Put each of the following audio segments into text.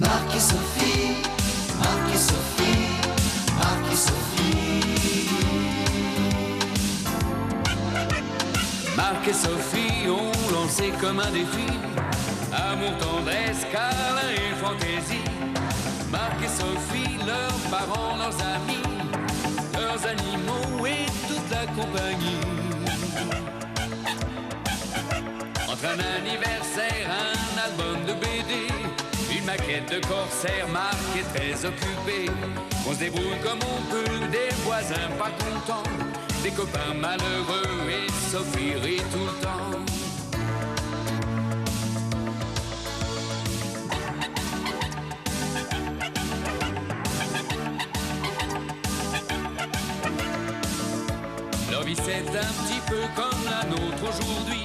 Marc et Sophie, Marc et Sophie, Marc et Sophie. Marc et Sophie ont lancé comme un défi amour, tendresse, câlin et fantaisie. Marc et Sophie, leurs parents, leurs amis, leurs animaux et toute la compagnie. Entre un anniversaire, un album de BD, une maquette de corsaire, Marc est très occupé. On se débrouille comme on peut, des voisins pas contents, des copains malheureux et Sophie rit tout le temps. Leur vie c'est un petit peu comme la nôtre aujourd'hui,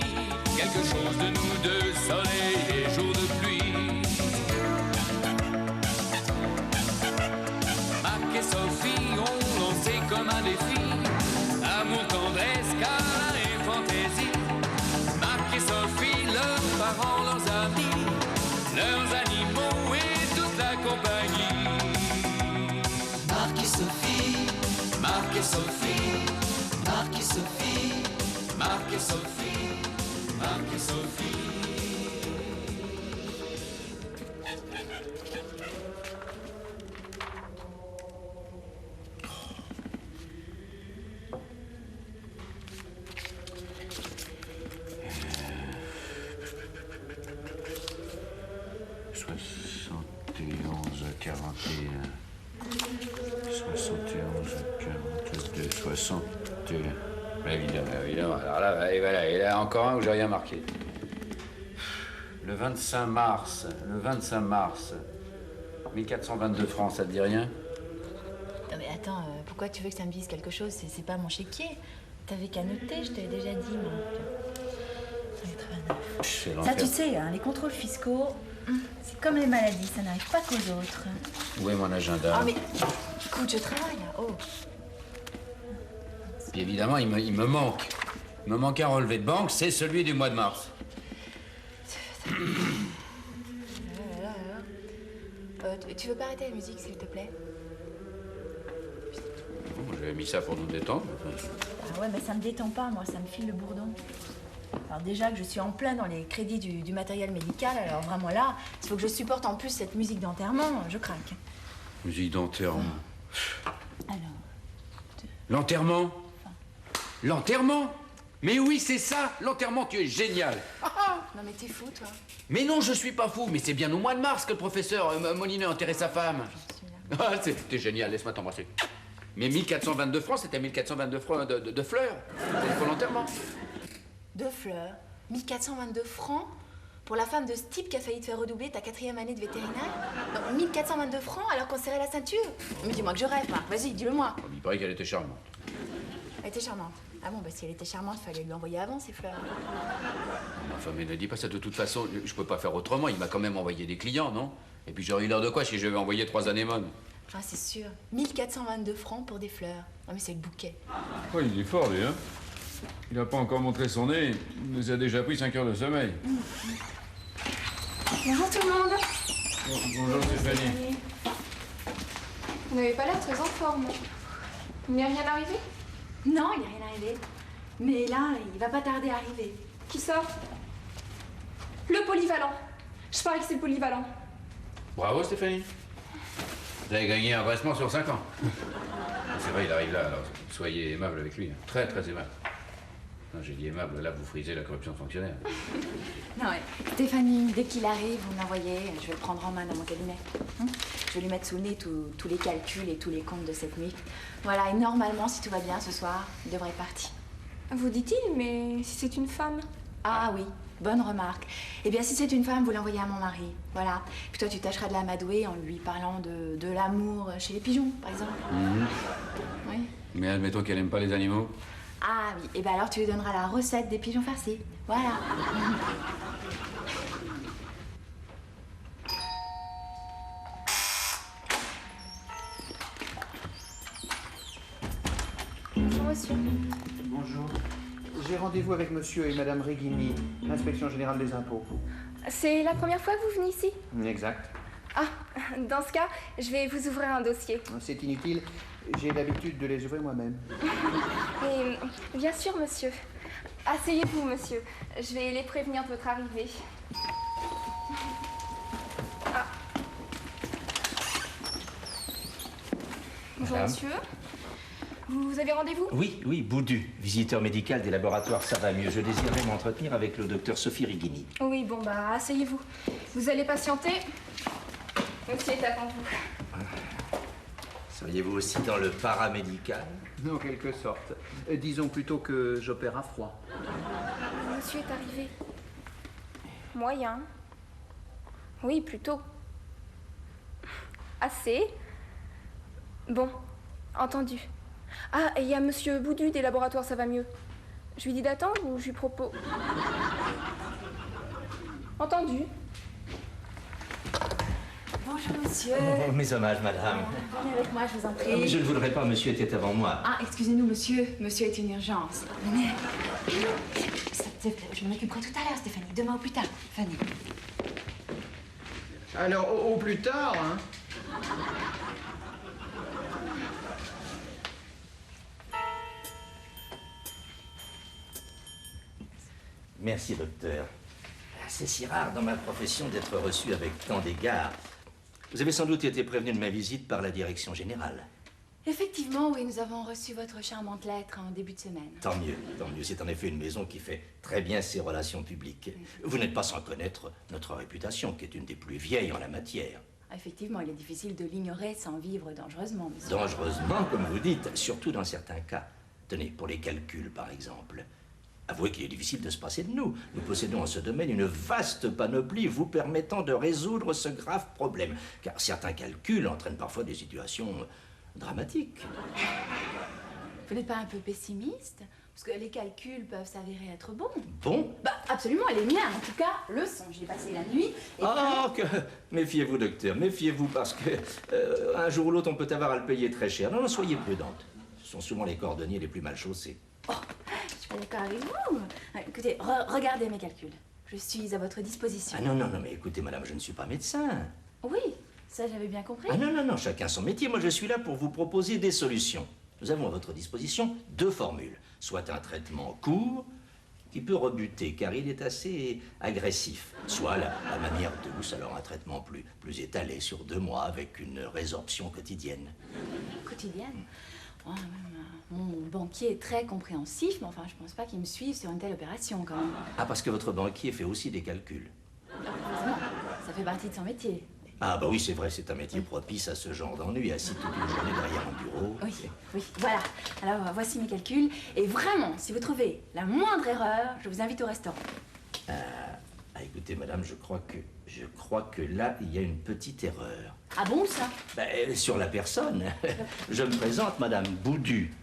quelque chose de nous deux, soleil et jour de pluie. Marc et Sophie ont lancé comme un défi amour, tendresse, câlin et fantaisie. Marc et Sophie, leurs parents, leurs amis, leurs animaux et toute la compagnie. Marc et Sophie, Marc et Sophie, Marc et Sophie, Marc et Sophie, Marc et Sophie. Évidemment. Alors là, voilà, il y a encore un où j'ai rien marqué. Le 25 mars, 1422 francs, ça te dit rien? Non mais attends, pourquoi tu veux que ça me dise quelque chose? C'est pas mon chéquier. T'avais qu'à noter, je t'avais déjà dit, moi. 189. Ça, tu sais, hein, les contrôles fiscaux, c'est comme les maladies, ça n'arrive pas qu'aux autres. Où est mon agenda? Ah mais, écoute, je travaille, là. Oh. Puis évidemment, il me manque. Il me manque un relevé de banque, c'est celui du mois de mars. Tu veux pas arrêter la musique, s'il te plaît? Bon, j'avais mis ça pour nous détendre. Ah ouais, mais ça me détend pas, moi, ça me file le bourdon. Alors déjà que je suis en plein dans les crédits du matériel médical, alors vraiment là, il faut que je supporte en plus cette musique d'enterrement, je craque. Musique d'enterrement. Alors... L'enterrement? L'enterrement? Mais oui, c'est ça, l'enterrement, tu es génial. Non mais t'es fou, toi. Mais non, je suis pas fou, mais c'est bien au mois de mars que le professeur Molineux a enterré sa femme. Ah, c'était génial, laisse-moi t'embrasser. Mais 1422 francs, c'était 1422 francs de fleurs. C'était pour l'enterrement. De fleurs, 1422 francs pour la femme de ce type qui a failli te faire redoubler ta 4e année de vétérinaire? Non, 1422 francs alors qu'on serrait la ceinture? Mais dis-moi que je rêve, Marc, vas-y, dis-le-moi. Il paraît qu'elle était charmante. Elle était charmante. Ah bon, bah si elle était charmante, fallait lui envoyer avant ces fleurs. Enfin, mais ne dis pas ça de toute façon, je peux pas faire autrement, il m'a quand même envoyé des clients, non? Et puis j'aurais eu l'air de quoi si je lui avais envoyé 3 anémones? Ah, c'est sûr. 1422 francs pour des fleurs. Non mais c'est le bouquet. Oh, il est fort, lui, hein? Il n'a pas encore montré son nez, il nous a déjà pris 5 heures de sommeil. Bonjour tout le monde. Bonjour Stéphanie. Vous n'avez pas l'air très en forme. Il n'y a rien arrivé? Non, il n'y a rien arrivé. Mais là, il va pas tarder à arriver. Qui sort? Le polyvalent. Je parie que c'est le polyvalent. Bravo Stéphanie. Vous avez gagné un vraisement sur 5 ans. C'est vrai, il arrive là, alors soyez aimable avec lui. Très, très aimable. Non, j'ai dit aimable, là vous frisez la corruption de fonctionnaire. Non, ouais. Stéphanie, dès qu'il arrive, vous me l'envoyez. Je vais le prendre en main dans mon cabinet. Je vais lui mettre sous le nez tous les calculs et tous les comptes de cette nuit. Voilà, et normalement, si tout va bien ce soir, il devrait être parti. Vous dit-il, mais si c'est une femme? Ah oui, bonne remarque. Eh bien, si c'est une femme, vous l'envoyez à mon mari. Voilà. Puis toi, tu tâcheras de l'amadouer en lui parlant de l'amour chez les pigeons, par exemple. Oui. Mais admettons qu'elle aime pas les animaux. Ah oui, et bien alors tu lui donneras la recette des pigeons farcis. Voilà. Bonjour monsieur. Bonjour. J'ai rendez-vous avec monsieur et madame Reghini, l'inspection générale des impôts. C'est la première fois que vous venez ici? Exact. Ah, dans ce cas, je vais vous ouvrir un dossier. C'est inutile, j'ai l'habitude de les ouvrir moi-même. Et bien sûr, monsieur. Asseyez-vous, monsieur. Je vais les prévenir de votre arrivée. Ah. Bonjour, Madame. monsieur. Vous avez rendez-vous? Oui, Boudu, visiteur médical des laboratoires Ça va mieux. Je désirais m'entretenir avec le docteur Sophie Righini. Oui, bon, bah, asseyez-vous. Vous allez patienter. Monsieur est avant vous. Seriez-vous aussi dans le paramédical? En quelque sorte. Disons plutôt que j'opère à froid. Monsieur est arrivé. Moyen. Oui, plutôt. Assez. Bon, entendu. Ah, et il y a monsieur Boudu des laboratoires Ça va mieux. Je lui dis d'attendre ou je lui propose... Entendu. Bonjour, monsieur. Oh, mes hommages, madame. Venez avec moi, je vous en prie. Mais je ne voudrais pas, monsieur était avant moi. Ah, excusez-nous, monsieur. Monsieur est une urgence. Venez. Je m'en occuperai tout à l'heure, Stéphanie. Demain ou plus tard, Fanny. Alors, au plus tard, hein. Merci, docteur. C'est si rare dans ma profession d'être reçu avec tant d'égards. Vous avez sans doute été prévenu de ma visite par la direction générale. Effectivement, oui, nous avons reçu votre charmante lettre en début de semaine. Tant mieux, tant mieux. C'est en effet une maison qui fait très bien ses relations publiques. Vous n'êtes pas sans connaître notre réputation, qui est une des plus vieilles en la matière. Effectivement, il est difficile de l'ignorer sans vivre dangereusement, monsieur. Dangereusement, comme vous dites, surtout dans certains cas. Tenez, pour les calculs, par exemple. Avouez qu'il est difficile de se passer de nous. Nous possédons en ce domaine une vaste panoplie vous permettant de résoudre ce grave problème. Car certains calculs entraînent parfois des situations dramatiques. Vous n'êtes pas un peu pessimiste? Parce que les calculs peuvent s'avérer être bons. Bon? Bah, absolument, les miens, en tout cas, le sont. J'y ai passé la nuit. Et Méfiez-vous, docteur, méfiez-vous, parce que un jour ou l'autre, on peut avoir à le payer très cher. Non, soyez prudente. Ce sont souvent les cordonniers les plus mal chaussés. Oh, je suis pas d'accord avec vous. Écoutez, regardez mes calculs. Je suis à votre disposition. Ah non, mais écoutez, madame, je ne suis pas médecin. Oui, ça j'avais bien compris. Ah non, chacun son métier. Moi, je suis là pour vous proposer des solutions. Nous avons à votre disposition deux formules. Soit un traitement court, qui peut rebuter, car il est assez agressif. Soit la manière douce, alors un traitement plus étalé sur 2 mois, avec une résorption quotidienne. Quotidienne? Oh, mon banquier est très compréhensif, mais enfin, je pense pas qu'il me suive sur une telle opération, quand même. Ah, parce que votre banquier fait aussi des calculs. Heureusement, ça fait partie de son métier. Ah, bah oui, c'est vrai, c'est un métier propice à ce genre d'ennui, assis toute une journée derrière un bureau. Oui, voilà. Alors, voici mes calculs. Et vraiment, si vous trouvez la moindre erreur, je vous invite au restaurant. Écoutez, madame, je crois que là, il y a une petite erreur. Ah bon, ça? Sur la personne. Je me présente, madame Boudu,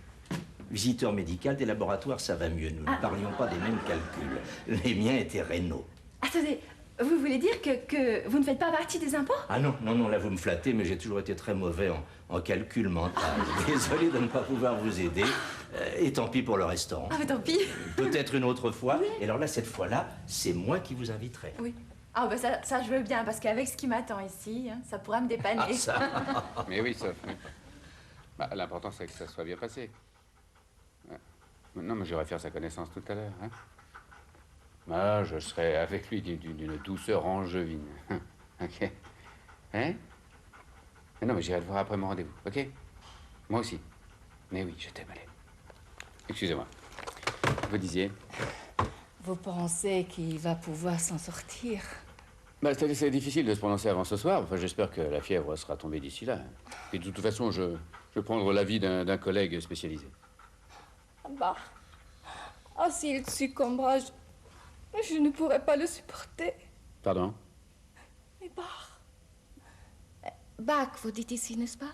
visiteur médical des laboratoires Ça va mieux. Nous ne parlions pas des mêmes calculs. Les miens étaient rénaux. Attendez, vous voulez dire que vous ne faites pas partie des impôts? Ah non, là vous me flattez, mais j'ai toujours été très mauvais en calcul mental. Désolé de ne pas pouvoir vous aider. Et tant pis pour le restaurant. Ah, mais tant pis. Peut-être une autre fois. Oui. Et alors là, cette fois-là, c'est moi qui vous inviterai. Oui. Ah, bah ça je veux bien, parce qu'avec ce qui m'attend ici, hein, ça pourra me dépanner. Ah, ça. Mais oui, Soph. Oui. Bah, l'important, c'est que ça soit bien passé. Ouais. Non, mais j'irai faire sa connaissance tout à l'heure. Hein. Ah, je serai avec lui d'une douceur angevine. OK. Hein? Mais non, mais j'irai le voir après mon rendez-vous. OK? Moi aussi. Mais oui, je t'aime, allez. Excusez-moi. Vous disiez? Vous pensez qu'il va pouvoir s'en sortir? Bah, c'est difficile de se prononcer avant ce soir. Enfin, j'espère que la fièvre sera tombée d'ici là. Et de toute façon, je vais prendre l'avis d'un collègue spécialisé. Bah, s'il succombera, je ne pourrai pas le supporter. Pardon? Mais Bach, vous dites ici, n'est-ce pas?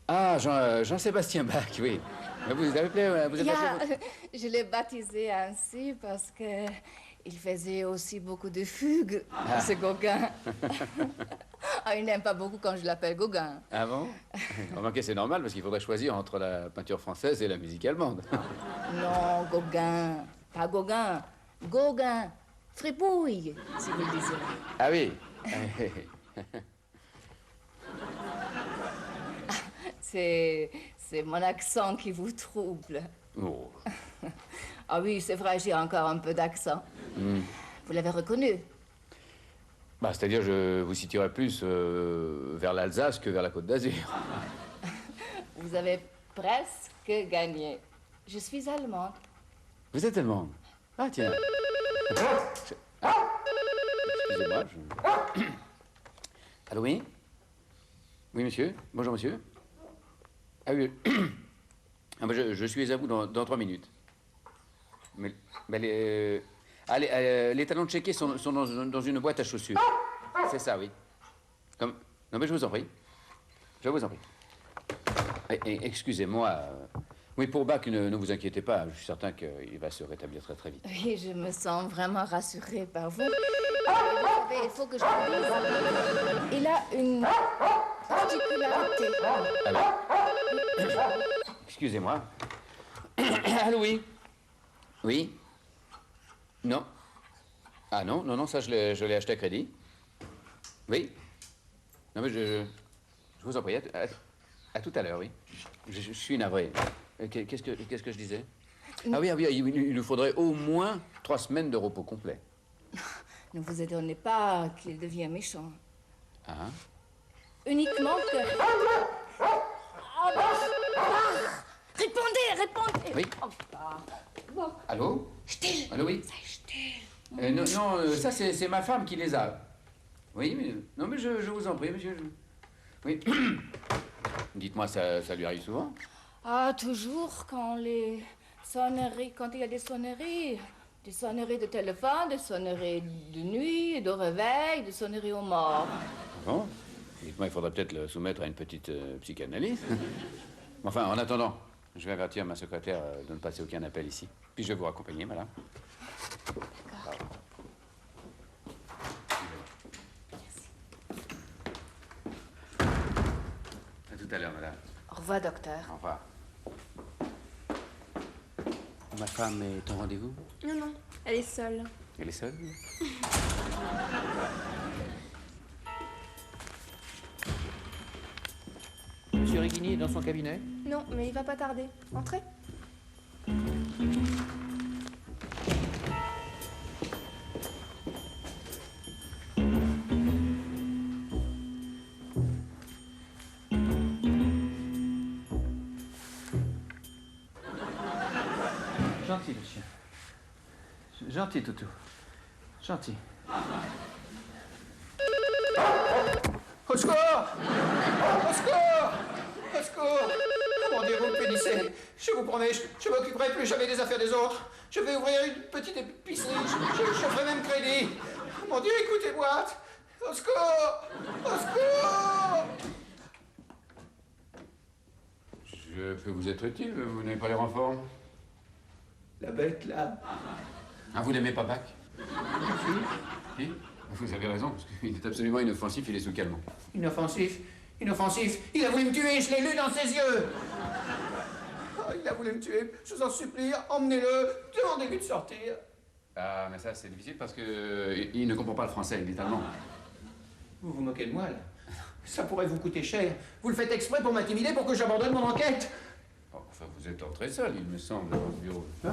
Ah, Jean-Sébastien Bach, oui. Vous avez appelé, vous avez appelé... Je l'ai baptisé ainsi parce que il faisait aussi beaucoup de fugues, ce Gauguin. Il n'aime pas beaucoup quand je l'appelle Gauguin. Ah bon? Remarquez, c'est normal parce qu'il faudrait choisir entre la peinture française et la musique allemande. Non, Gauguin. Pas Gauguin. Gauguin. Fripouille, si vous le disiez. Ah oui. C'est mon accent qui vous trouble. Oh. Ah oui, c'est vrai, j'ai encore un peu d'accent. Vous l'avez reconnu? Bah, c'est-à-dire, je vous situerai plus vers l'Alsace que vers la Côte d'Azur. Vous avez presque gagné. Je suis allemande. Vous êtes allemande? Ah, tiens. Excusez-moi, Allô, oui? Oui, monsieur? Bonjour, monsieur? Ah oui. Ah, bah, je suis à vous dans 3 minutes. Mais les talons de chéquier sont dans une boîte à chaussures. C'est ça, oui. Non, mais je vous en prie. Je vous en prie. Excusez-moi. Oui, pour Bach, ne vous inquiétez pas. Je suis certain qu'il va se rétablir très, très vite. Oui, je me sens vraiment rassurée par vous. Vous savez, il faut que je vous dise. Il a une particularité. Alors, excusez-moi. Allô, oui? Oui? Non? Ah non, ça, je l'ai acheté à crédit. Oui? Non, mais je vous en prie, à tout à l'heure, oui. Je suis navré. Qu'est-ce que je disais? Ah oui, il nous faudrait au moins 3 semaines de repos complet. Ne vous étonnez pas qu'il devienne méchant. Ah? Uniquement que... Répondez! Oui? Bon. Allô? Still. Allô, oui? Non, ça, c'est ma femme qui les a. Oui, mais... Non, mais je vous en prie, monsieur. Oui. Dites-moi, ça lui arrive souvent? Ah, toujours quand il y a des sonneries de téléphone, des sonneries de nuit, de réveil, des sonneries aux morts. Bon, dites-moi, il faudrait peut-être le soumettre à une petite psychanalyse. Enfin, en attendant, je vais avertir ma secrétaire de ne passer aucun appel ici. Puis je vais vous raccompagner, madame. D'accord. À tout à l'heure, madame. Au revoir, docteur. Au revoir. Ma femme est en rendez-vous? Non, elle est seule. Elle est seule? Monsieur Reghini est dans son cabinet? Non, mais il va pas tarder. Entrez. Gentil, le chien. Gentil, toutou. Gentil. Au secours! Au secours! Au secours! Oh mon Dieu, vous me punissez. Je vous promets, je m'occuperai plus jamais des affaires des autres. Je vais ouvrir une petite épicerie. Je ferai même crédit. Oh mon Dieu, écoutez-moi. Au secours! Au secours! Je peux vous être utile, vous n'avez pas l'air en forme. La bête, là. Ah, vous n'aimez pas Bach? Si? Vous avez raison, parce qu'il est absolument inoffensif, il est sous calmant. Inoffensif. Inoffensif. Il a voulu me tuer, je l'ai lu dans ses yeux. Oh, il a voulu me tuer. Je vous en supplie, emmenez-le. Demandez-lui de sortir. Ah, mais ça, c'est difficile parce que il ne comprend pas le français, il est allemand. Vous vous moquez de moi, là? Ça pourrait vous coûter cher. Vous le faites exprès pour m'intimider, pour que j'abandonne mon enquête. Enfin, vous êtes entré seul, il me semble, dans votre bureau. Je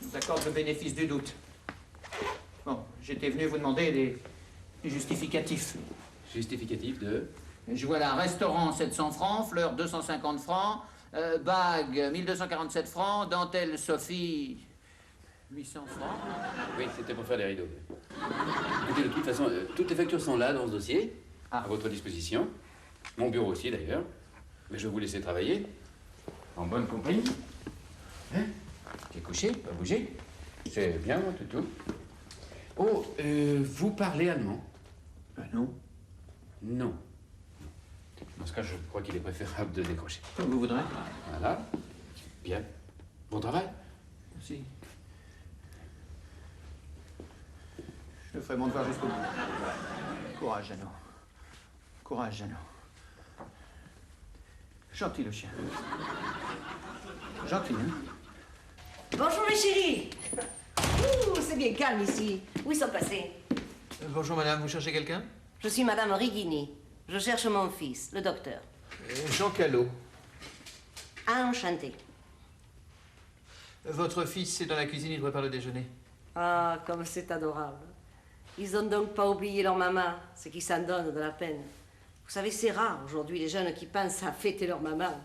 vous accorde le bénéfice du doute. Bon, j'étais venu vous demander des justificatifs. Justificatif de? Je vois là, restaurant 700 francs, fleurs 250 francs, bague 1247 francs, dentelle Sophie 800 francs. Oui, c'était pour faire des rideaux. Écoutez, de toute façon, toutes les factures sont là dans ce dossier, à votre disposition. Mon bureau aussi, d'ailleurs. Mais je vais vous laisser travailler. En bonne compagnie. Hein? T'es couché, pas bouger. C'est bien, moi, toutou. Oh, vous parlez allemand? Non. Non. Dans ce cas, je crois qu'il est préférable de décrocher. Comme vous voudrez. Voilà. Bien. Bon travail. Merci. Je ferai mon devoir jusqu'au bout. Courage, Jeannot. Courage, Jeannot. Gentil, le chien. Gentil, hein? Bonjour les chéris. Ouh, c'est bien calme ici. Où ils sont passés? Bonjour, madame. Vous cherchez quelqu'un? Je suis madame Reghini. Je cherche mon fils, le docteur. Jean Callot. Enchanté. Votre fils est dans la cuisine, il prépare le déjeuner. Ah, comme c'est adorable. Ils ont donc pas oublié leur maman, ce qui s'en donne de la peine. Vous savez, c'est rare aujourd'hui les jeunes qui pensent à fêter leur maman.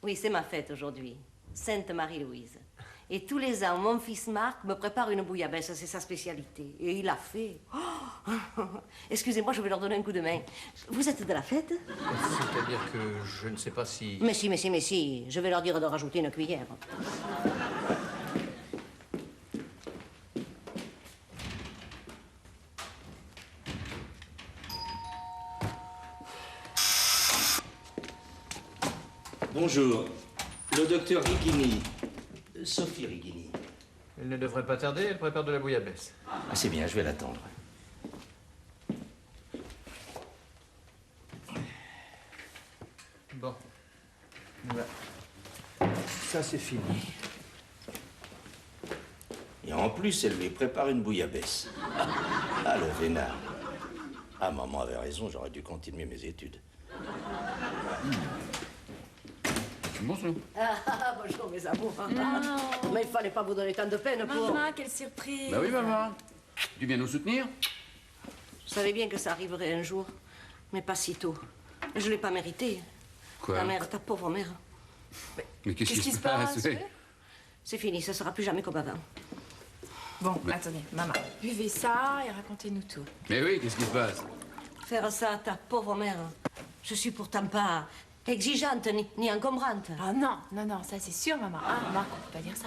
Oui, c'est ma fête aujourd'hui. Sainte Marie-Louise. Et tous les ans, mon fils Marc me prépare une bouillabaisse, c'est sa spécialité. Et il l'a fait. Oh excusez-moi, je vais leur donner un coup de main. Vous êtes de la fête? C'est-à-dire que je ne sais pas si... Mais si. Je vais leur dire de rajouter une cuillère. Bonjour. Le docteur Rigini. Sophie Rigini. Elle ne devrait pas tarder, elle prépare de la bouillabaisse. Ah, c'est bien, je vais l'attendre. Bon. Voilà. Ça, c'est fini. Et en plus, elle lui prépare une bouillabaisse. Ah, le vénard. Ah, maman avait raison, j'aurais dû continuer mes études. Bonjour. Bonjour, mes amours. Mais il fallait pas vous donner tant de peine pour... Maman, quelle surprise. Bah oui, maman. Tu viens nous soutenir? Je savais bien que ça arriverait un jour, mais pas si tôt. Je l'ai pas mérité. Quoi? Ta mère, ta pauvre mère. Mais qu'est-ce qui se passe? Oui. C'est fini, ça sera plus jamais comme avant. Bon, attendez, maman. Buvez ça et racontez-nous tout. Mais oui, qu'est-ce qui se passe? Faire ça à ta pauvre mère, je suis pourtant pas exigeante ni encombrante. Ah non, ça c'est sûr, maman. Ah, Marc, on peut pas dire ça.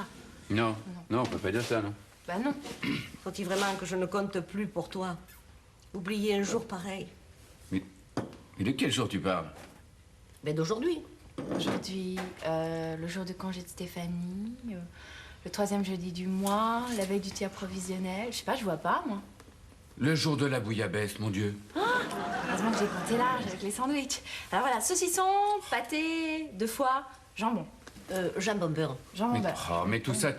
Non, on peut pas dire ça, non. Bah non. Faut-il vraiment que je ne compte plus pour toi? Oublier un jour pareil. Mais de quel jour tu parles? Mais d'aujourd'hui. Aujourd'hui, le jour de congé de Stéphanie, le 3e jeudi du mois, la veille du tir provisionnel. Je sais pas, je vois pas, moi. Le jour de la bouillabaisse, mon Dieu. Heureusement que j'ai compté large avec les sandwichs. Alors voilà, saucisson, pâté, 2 foies, jambon. Jambon beurre. Jambon beurre. Mais tout ça,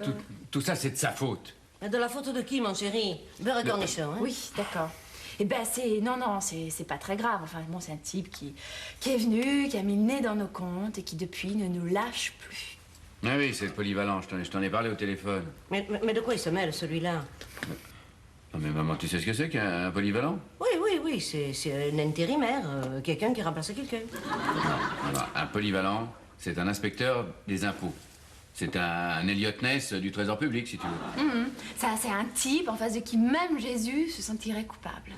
c'est de sa faute. Mais de la faute de qui, mon chéri? Beurre et cornichon, hein? Oui, d'accord. Eh ben, c'est pas très grave. Enfin, bon, c'est un type qui est venu, qui a mis le nez dans nos comptes et qui, depuis, ne nous lâche plus. Ah oui, c'est le polyvalent, je t'en ai parlé au téléphone. Mais de quoi il se mêle, celui-là? Non mais maman, tu sais ce que c'est qu'un polyvalent? Oui, c'est un intérimaire, quelqu'un qui remplace quelqu'un. Non, un polyvalent, c'est un inspecteur des impôts. C'est un Elliot Ness du Trésor public, si tu veux. Ça, c'est un type en face de qui même Jésus se sentirait coupable.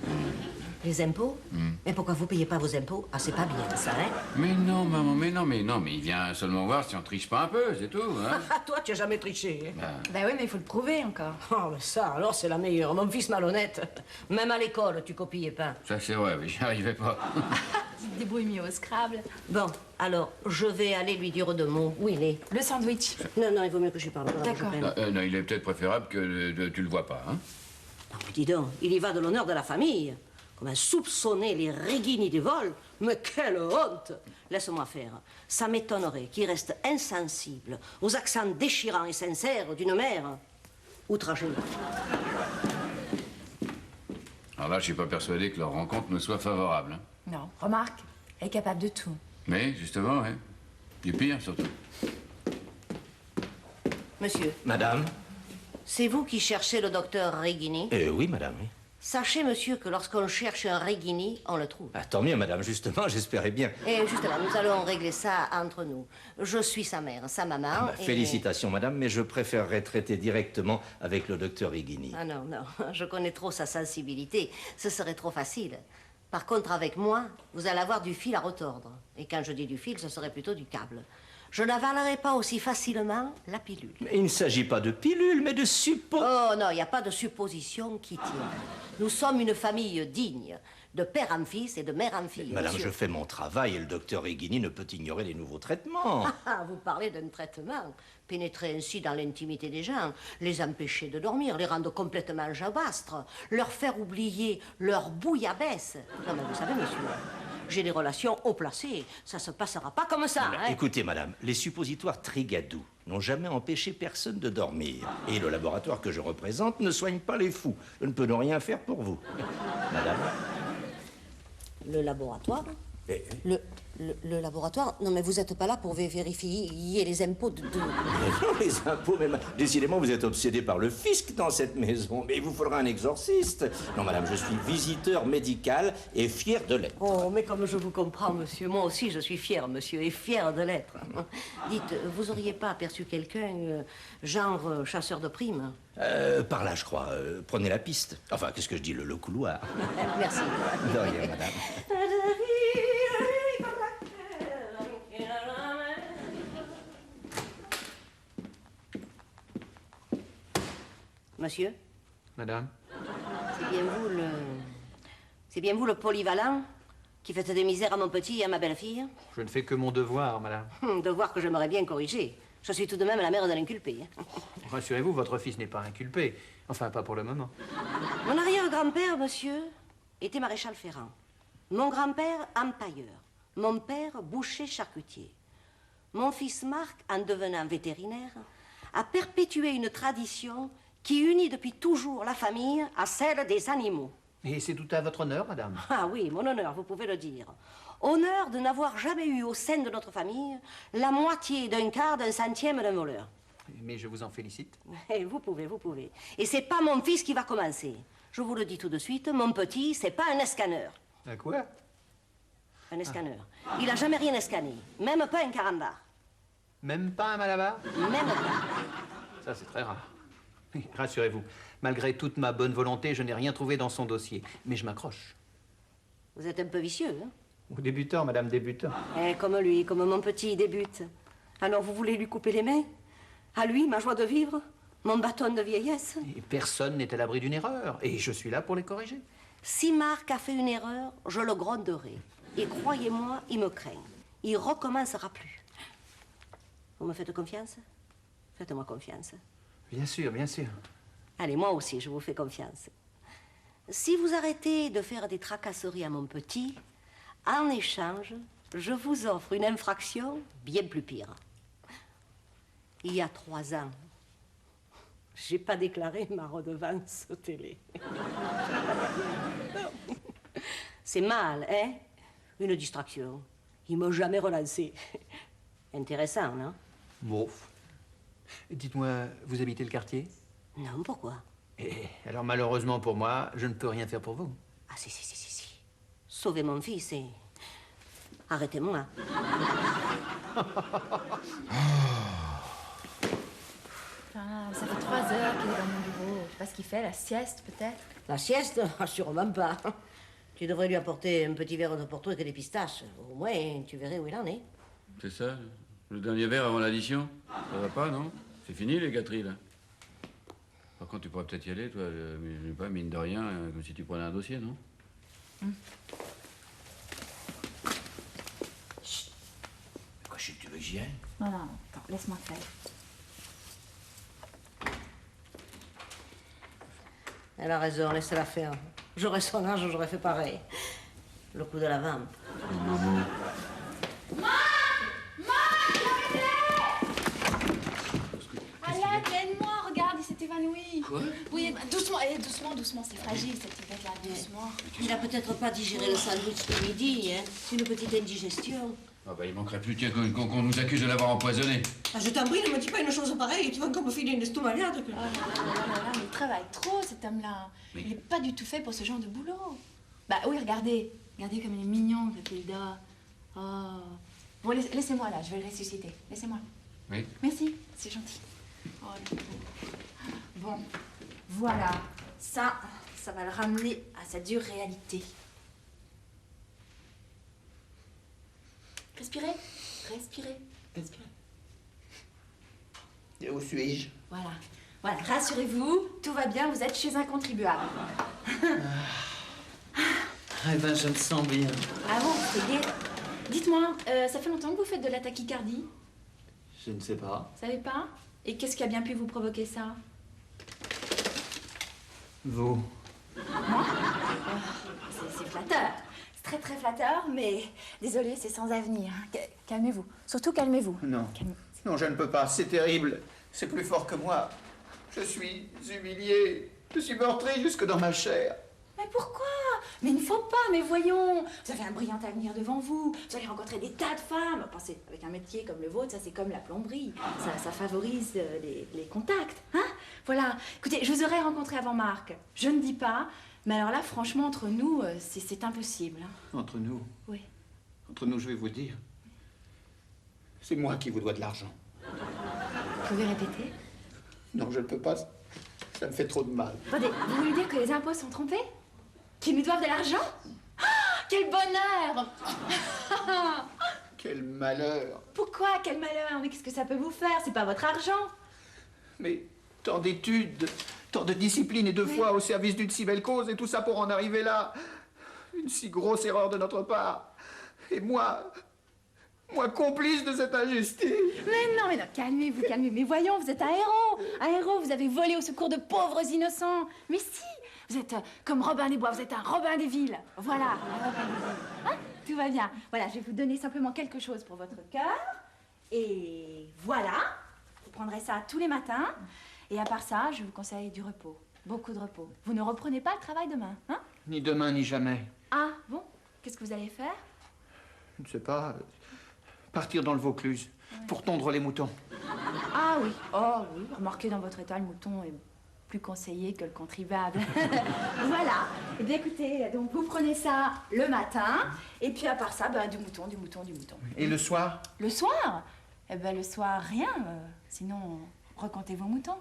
Les impôts? Mais pourquoi vous payez pas vos impôts? Ah, c'est pas bien, ça, hein? Mais non, maman, mais il vient seulement voir si on triche pas un peu, c'est tout, hein. Ah, toi, tu as jamais triché, hein? Bah oui, mais il faut le prouver encore. Oh, mais ça, alors, c'est la meilleure. Mon fils malhonnête. Même à l'école, tu copiais pas. Ça, c'est vrai, mais j'y arrivais pas. Tu te débrouilles mieux au Scrabble. Bon, alors, je vais aller lui dire 2 mots. Où il est? Le sandwich. Non, il vaut mieux que je lui parle. D'accord. Non, il est peut-être préférable que tu le vois pas, hein. Ah oui, dis donc, il y va de l'honneur de la famille. Comme un soupçonner les Rigini du vol. Mais quelle honte! Laisse-moi faire. Ça m'étonnerait qu'il reste insensible aux accents déchirants et sincères d'une mère outragée. Alors là, je suis pas persuadé que leur rencontre me soit favorable, hein. Non, remarque, elle est capable de tout. Mais, justement, ouais. Du pire, surtout. Monsieur, Madame? c'est vous qui cherchez le docteur Rigini? Oui, madame, oui. Sachez, monsieur, que lorsqu'on cherche un Rigini, on le trouve. Ah, tant mieux, madame, justement, j'espérais bien. Et justement, nous allons régler ça entre nous. Je suis sa mère, sa maman. et... Félicitations, madame, mais je préférerais traiter directement avec le docteur Rigini. Ah non, je connais trop sa sensibilité. Ce serait trop facile. Par contre, avec moi, vous allez avoir du fil à retordre. Et quand je dis du fil, ce serait plutôt du câble. Je n'avalerai pas aussi facilement la pilule. Mais il ne s'agit pas de pilule, mais de Oh non, il n'y a pas de supposition qui tienne. Nous sommes une famille digne, de père en fils et de mère en fille. Madame, monsieur. je fais mon travail et le docteur Rigini ne peut ignorer les nouveaux traitements. Vous parlez d'un traitement. Pénétrer ainsi dans l'intimité des gens, les empêcher de dormir, les rendre complètement jabastres, leur faire oublier leur bouillabaisse. Non, mais vous savez, monsieur, j'ai des relations haut placées. Ça se passera pas comme ça, hein. Écoutez, madame, les suppositoires Trigadou n'ont jamais empêché personne de dormir. Et le laboratoire que je représente ne soigne pas les fous. Je ne peux donc rien faire pour vous. Madame? Le laboratoire? Le laboratoire? Non, mais vous n'êtes pas là pour vérifier les impôts de... Non, les impôts, mais décidément, vous êtes obsédé par le fisc dans cette maison. Mais il vous faudra un exorciste. Non, madame, je suis visiteur médical et fier de l'être. Oh, mais comme je vous comprends, monsieur. Moi aussi, je suis fière, monsieur, et fière de l'être. Dites, vous auriez pas aperçu quelqu'un, genre chasseur de primes? Par là, je crois. Prenez la piste. Enfin, qu'est-ce que je dis, le couloir. Merci. De rien, madame. Monsieur? Madame? C'est bien vous le polyvalent qui faites des misères à mon petit et à ma belle-fille? Je ne fais que mon devoir, madame. Devoir que j'aimerais bien corriger. Je suis tout de même la mère de l'inculpé. Rassurez-vous, votre fils n'est pas inculpé. Enfin, pas pour le moment. Mon arrière-grand-père, monsieur, était maréchal ferrant. Mon grand-père, empailleur. Mon père, boucher charcutier. Mon fils Marc, en devenant vétérinaire, a perpétué une tradition qui unit depuis toujours la famille à celle des animaux. Et c'est tout à votre honneur, madame. Ah oui, mon honneur, vous pouvez le dire. Honneur de n'avoir jamais eu au sein de notre famille la moitié d'un quart d'un centième d'un voleur. Mais je vous en félicite. Et vous pouvez. Et c'est pas mon fils qui va commencer. Je vous le dis tout de suite, mon petit, c'est pas un escaneur. À quoi? Un escaneur. Il a jamais rien escané, même pas un carambar. Même pas un malabar? Même pas. Ça, c'est très rare. Rassurez-vous, malgré toute ma bonne volonté, je n'ai rien trouvé dans son dossier. Mais je m'accroche. Vous êtes un peu vicieux, hein? Ou débutant, madame, débutant. Comme lui, comme mon petit, il débute. Alors vous voulez lui couper les mains? À lui, ma joie de vivre? Mon bâton de vieillesse? Et personne n'est à l'abri d'une erreur. Et je suis là pour les corriger. Si Marc a fait une erreur, je le gronderai. Et croyez-moi, il me craint. Il recommencera plus. Vous me faites confiance? Faites-moi confiance. Bien sûr, bien sûr. Allez, moi aussi, je vous fais confiance. Si vous arrêtez de faire des tracasseries à mon petit, en échange, je vous offre une infraction bien plus pire. Il y a 3 ans, j'ai pas déclaré ma redevance télé. C'est mal, hein? Une distraction. Il m'a jamais relancé. Intéressant, non? Bon. Dites-moi, vous habitez le quartier? Non, pourquoi? Alors, malheureusement pour moi, je ne peux rien faire pour vous. Ah, si. Sauvez mon fils et... arrêtez-moi. Ça fait 3 heures qu'il est dans mon bureau. Je sais pas ce qu'il fait, la sieste peut-être? La sieste? Sûrement pas. Tu devrais lui apporter un petit verre de porto et des pistaches. Au moins, tu verrais où il en est. C'est ça? Le dernier verre avant l'addition? Ça va pas, non? C'est fini, les gâteries, là. Par contre, tu pourrais peut-être y aller, toi, mais pas, mine de rien, comme si tu prenais un dossier, non? Chut. Quoi, tu veux que j'y aille? Non, attends, laisse-moi faire. Elle a raison, laissez-la faire. J'aurais son âge, j'aurais fait pareil. Le coup de la vampe. Alain, viens-moi, regarde, il s'est évanoui. Quoi? Oui, bah, doucement, c'est fragile cette yvette-là, doucement. Il a peut-être pas digéré le sandwich de midi, hein. C'est une petite indigestion. Ah bah, il manquerait plus qu'on nous accuse de l'avoir empoisonné. Ah, je t'en prie, ne me dis pas une chose pareille, tu vas encore me filer une estomaliade. Oh là là, mais il travaille trop, cet homme-là. Mais- Il est pas du tout fait pour ce genre de boulot. Bah oui, regardez comme il est mignon quand il dort. Oh. Bon, laissez-moi là, je vais le ressusciter. Laissez-moi. Oui. Merci, c'est gentil. Oh, le pauvre. Bon, voilà. Ça va le ramener à sa dure réalité. Respirez. Et où suis-je? Voilà, rassurez-vous, tout va bien, vous êtes chez un contribuable. Eh ben, je me sens bien. Ah bon, c'est gai. Dites-moi, ça fait longtemps que vous faites de la tachycardie? Je ne sais pas. Vous savez pas? Et qu'est-ce qui a bien pu vous provoquer ça? Vous? Moi? C'est flatteur. C'est très très flatteur, mais désolé, c'est sans avenir. Calmez-vous. Surtout calmez-vous. Non. Non, je ne peux pas. C'est terrible. C'est plus fort que moi. Je suis humilié. Je suis meurtri jusque dans ma chair. Mais pourquoi? Mais il ne faut pas, mais voyons. Vous avez un brillant avenir devant vous. Vous allez rencontrer des tas de femmes. Pensez, avec un métier comme le vôtre, ça c'est comme la plomberie. Ça favorise les contacts. Hein? Voilà. Écoutez, je vous aurais rencontré avant Marc. Je ne dis pas. Mais alors là, franchement, entre nous, c'est impossible. Hein. Entre nous? Oui. Entre nous, je vais vous dire. C'est moi qui vous dois de l'argent. Vous pouvez répéter? Non, je ne peux pas. Ça me fait trop de mal. Attendez, vous voulez dire que les impôts sont trompés? Qu'ils nous doivent de l'argent? Ah, quel bonheur! Quel malheur! Pourquoi? Quel malheur? Mais qu'est-ce que ça peut vous faire? C'est pas votre argent. Mais tant d'études, tant de discipline et de foi au service d'une si belle cause, et tout ça pour en arriver là. Une si grosse erreur de notre part. Et moi complice de cette injustice. Mais non, calmez-vous, calmez-vous. Mais voyons, vous êtes un héros. Un héros, vous avez volé au secours de pauvres innocents. Mais si, vous êtes comme Robin des Bois, vous êtes un Robin des Villes. Voilà, un Robin des Villes. Hein? Tout va bien. Voilà, je vais vous donner simplement quelque chose pour votre cœur. Et voilà, vous prendrez ça tous les matins. Et à part ça, je vous conseille du repos. Beaucoup de repos. Vous ne reprenez pas le travail demain, hein? Ni demain, ni jamais. Ah, bon? Qu'est-ce que vous allez faire? Je ne sais pas. Partir dans le Vaucluse, pour tondre les moutons. Ah oui, oh oui, remarquez, dans votre état, le mouton est plus conseillé que le contribuable. Voilà. Eh bien, écoutez, donc vous prenez ça le matin, et puis à part ça, ben, du mouton. Et le soir? Le soir? Eh ben, le soir, rien. Sinon, recomptez vos moutons.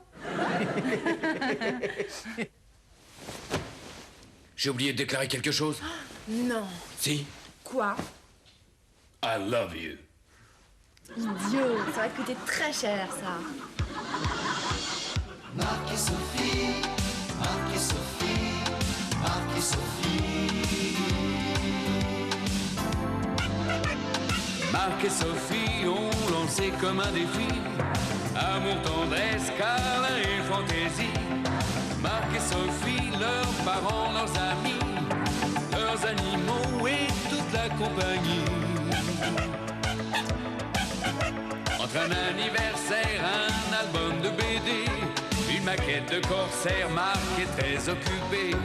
J'ai oublié de déclarer quelque chose? Non. Si. Quoi? I love you. Idiot, ça va te coûter très cher, ça. Marc et Sophie, Marc et Sophie, Marc et Sophie. Marc et Sophie ont lancé comme un défi amour, tendresse, câlin et fantaisie. Marc et Sophie, leurs parents, leurs amis, leurs animaux et toute la compagnie. Entre un anniversaire, un album de BD, une maquette de corsaire, Marc est très occupé.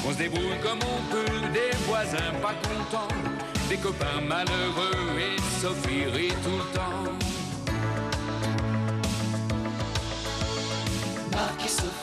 On se débrouille comme on peut, des voisins pas contents, des copains malheureux et Sophie rit tout le temps. Marc et Sophie.